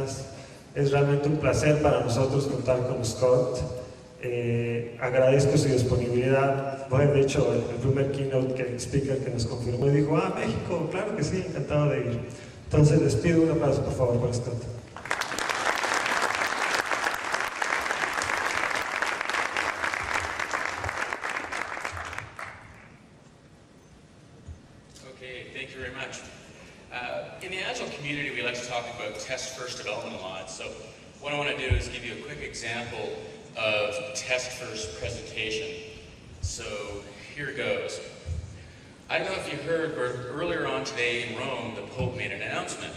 demás. Es realmente un placer para nosotros contar con Scott. Agradezco su disponibilidad. Bueno, de hecho, el primer keynote speaker que nos confirmó y dijo, México, claro que sí, encantado de ir. Entonces les pido un aplauso por favor para Scott. Okay, thank you very much. In the Agile community, we like to talk about test-first development a lot. So what I want to do is give you a quick example of test-first presentation. So here goes. I don't know if you heard, but earlier on today in Rome, the Pope made an announcement.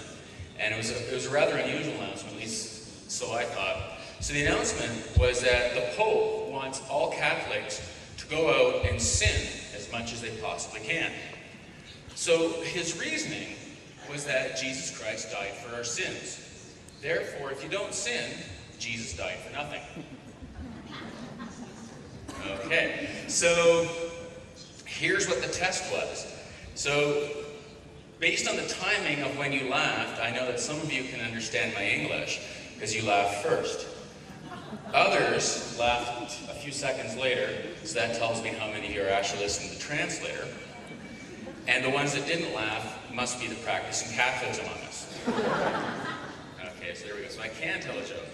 And it was a rather unusual announcement, at least so I thought. So the announcement was that the Pope wants all Catholics to go out and sin as much as they possibly can. So his reasoning was that Jesus Christ died for our sins. Therefore, if you don't sin, Jesus died for nothing. Okay, so here's what the test was. So based on the timing of when you laughed, I know that some of you can understand my English because you laughed first. Others laughed a few seconds later, so that tells me how many of you are actually listening to the translator. And the ones that didn't laugh must be the practicing Catholics among us. Okay, so there we go. So I can tell a joke.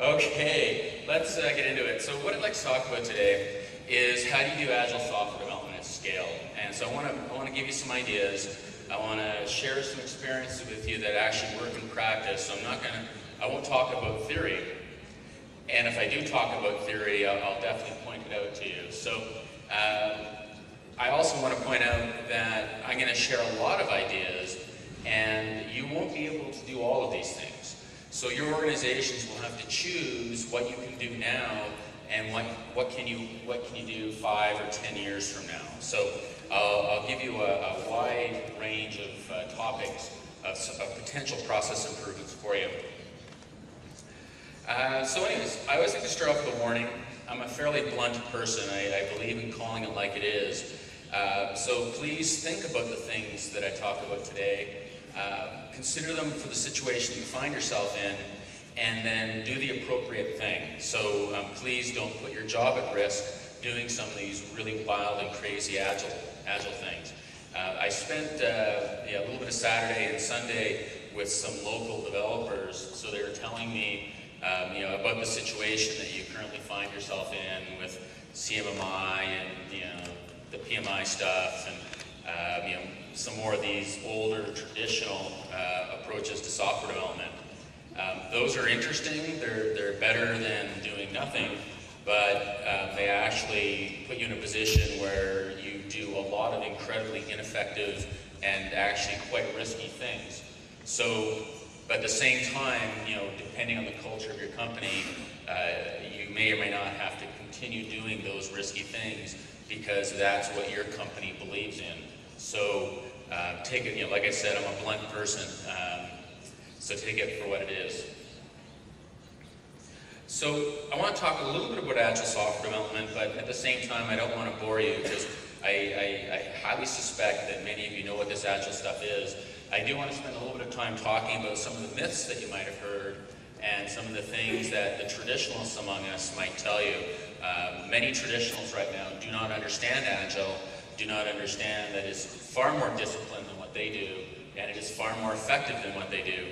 Okay, let's get into it. So what I'd like to talk about today is how do you do Agile software development at scale. And so I want to give you some ideas. I want to share some experiences with you that actually work in practice. So I won't talk about theory. And if I do talk about theory, I'll definitely point it out to you. So I also want to point out that I'm going to share a lot of ideas, and you won't be able to do all of these things. So your organizations will have to choose what you can do now and what can you do 5 or 10 years from now. So I'll give you a wide range of topics of potential process improvements for you. So anyways, I always like to start off with a warning. I'm a fairly blunt person. I believe in calling it like it is. So please think about the things that I talk about today. Consider them for the situation you find yourself in, and then do the appropriate thing. So please don't put your job at risk doing some of these really wild and crazy agile things. I spent a little bit of Saturday and Sunday with some local developers, so they were telling me about the situation that you currently find yourself in with CMMI and the PMI stuff, and some more of these older traditional approaches to software development. Those are interesting. They're better than doing nothing, but they actually put you in a position where you do a lot of incredibly ineffective and actually quite risky things. So, but at the same time, depending on the culture of your company, you may or may not have to continue doing those risky things because that's what your company believes in. So take it, like I said, I'm a blunt person, so take it for what it is. So I want to talk a little bit about Agile software development, but at the same time, I don't want to bore you because I highly suspect that many of you know what this Agile stuff is. I do want to spend a little bit of time talking about some of the myths that you might have heard and some of the things that the traditionalists among us might tell you. Many traditionals right now do not understand Agile, do not understand that it's far more disciplined than what they do, and it is far more effective than what they do.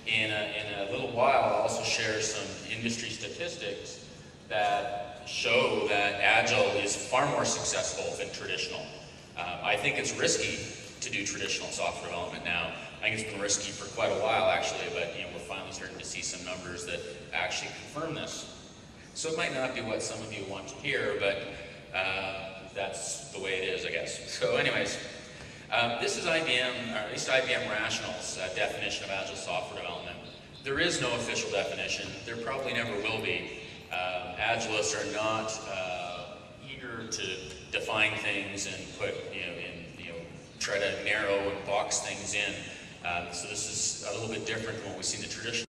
In a little while, I'll also share some industry statistics that show that Agile is far more successful than traditional. I think it's risky to do traditional software development now. I think it's been risky for quite a while actually, but we're finally starting to see some numbers that actually confirm this. So it might not be what some of you want to hear, but that's the way it is, I guess. So anyways, this is IBM, or at least IBM Rational's definition of Agile software development. There is no official definition. There probably never will be. Agilists are not eager to define things and put, try to narrow and box things in. So this is a little bit different from what we see in the traditional